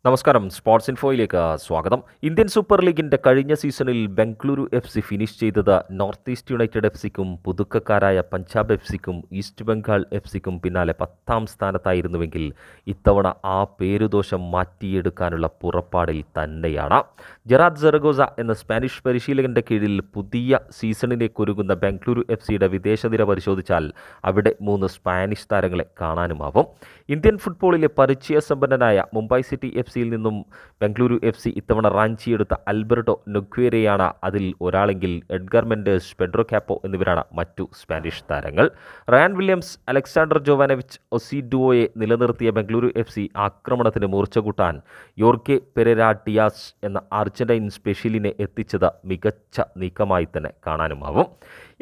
നമസ്കാരം. സ്പോർട്സ് ഇൻഫോയിലേക്ക് സ്വാഗതം. Indian super ലീഗിന്റെ കഴിഞ്ഞ സീസണിൽ ബംഗളൂരു എഫ് ഫിനിഷ് ചെയ്തത് നോർത്ത് ഈസ്റ്റ് യുണൈറ്റഡ് എഫ് സിക്കും പുതുക്കക്കാരായ പഞ്ചാബ് എഫ് സിക്കും ഈസ്റ്റ് ബംഗാൾ എഫ് സിക്കും പിന്നാലെ 10ാം സ്ഥാനത്തായിരുന്നുവെങ്കിൽ ഇത്തവണ ആ പേരുദോഷം മാറ്റിയെടുക്കാനുള്ള പുറപ്പാടിൽ തന്നെയാണ്. ജെറാഡ് സരഗോസ എന്ന സ്പാനിഷ് പരിശീലകന്റെ കീഴിൽ പുതിയ സീസണിലേക്ക് ഒരുങ്ങുന്ന ബംഗളൂരു എഫ് സിയുടെ വിദേശനിര പരിശോധിച്ചാൽ അവിടെ 3 സ്പാനിഷ് താരങ്ങളെ കാണാനുമാവും. ഇന്ത്യൻ ഫുട്ബോളിലെ പരിചയസമ്പന്നനായ മുംബൈ സിറ്റി എഫ് സിയിൽ നിന്നും ബംഗളൂരു എഫ് സി ഇത്തവണ റാഞ്ചിയെടുത്ത ആൽബർട്ടോ നൊഗ്വേരയാണ് അതിൽ ഒരാളെങ്കിൽ എഡ്ഗർ മെൻഡേസ്, പെഡ്രോ കാപ്പോ എന്നിവരാണ് മറ്റു സ്പാനിഷ് താരങ്ങൾ. റയാൻ വില്യംസ്, അലക്സാണ്ടർ ജോവാനോവിച്ച് ഒസിഡുവോയെ നിലനിർത്തിയ ബംഗളൂരു എഫ് സി ആക്രമണത്തിന് മൂർച്ച കൂട്ടാൻ യോർഗെ പെരേര ഡിയാസ് എന്ന അർജന്റൈൻ സ്പെഷ്യലിനെ എത്തിച്ചത് മികച്ച നീക്കമായി തന്നെ കാണാനുമാവും.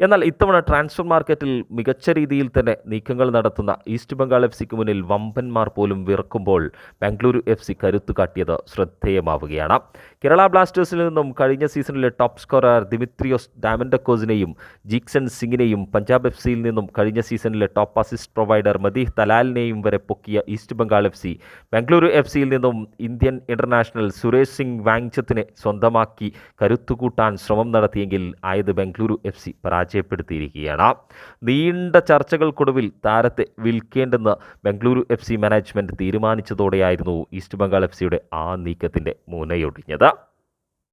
എന്നാൽ ഇത്തവണ ട്രാൻസ്ഫർ മാർക്കറ്റിൽ മികച്ച രീതിയിൽ തന്നെ നീക്കങ്ങൾ നടത്തുന്ന ഈസ്റ്റ് ബംഗാൾ എഫ് സിക്ക് മുന്നിൽ വമ്പന്മാർ പോലും വിറക്കുമ്പോൾ ബംഗളൂരു എഫ് സി കരുത്തു കാട്ടിയത് ശ്രദ്ധേയമാവുകയാണ്. കേരള ബ്ലാസ്റ്റേഴ്സിൽ നിന്നും കഴിഞ്ഞ സീസണിലെ ടോപ്പ് സ്കോറർ ദിമിത്രിയോസ് ഡാമൻഡക്കോസിനെയും ജീക്സൺ സിംഗിനെയും പഞ്ചാബ് എഫ് സിയിൽ നിന്നും കഴിഞ്ഞ സീസണിലെ ടോപ്പ് അസിസ്റ്റ് പ്രൊവൈഡർ മദീഹ് തലാലിനെയും വരെ പൊക്കിയ East Bengal F C Bengaluru F സിയിൽ നിന്നും ഇന്ത്യൻ ഇന്റർനാഷണൽ സുരേഷ് സിംഗ് വാങ്ചത്തിനെ സ്വന്തമാക്കി കരുത്തുകൂട്ടാൻ ശ്രമം നടത്തിയെങ്കിൽ ആയത് ബംഗളൂരു എഫ് സി പരാജയപ്പെടുത്തിയിരിക്കുകയാണ്. നീണ്ട ചർച്ചകൾക്കൊടുവിൽ താരത്തെ വിൽക്കേണ്ടെന്ന് ബംഗളൂരു എഫ് സി മാനേജ്മെൻറ്റ് തീരുമാനിച്ചതോടെയായിരുന്നു ഈസ്റ്റ് ബംഗാൾ എഫ് സിയുടെ ആ നീക്കത്തിൻ്റെ മുനയൊടിഞ്ഞത്.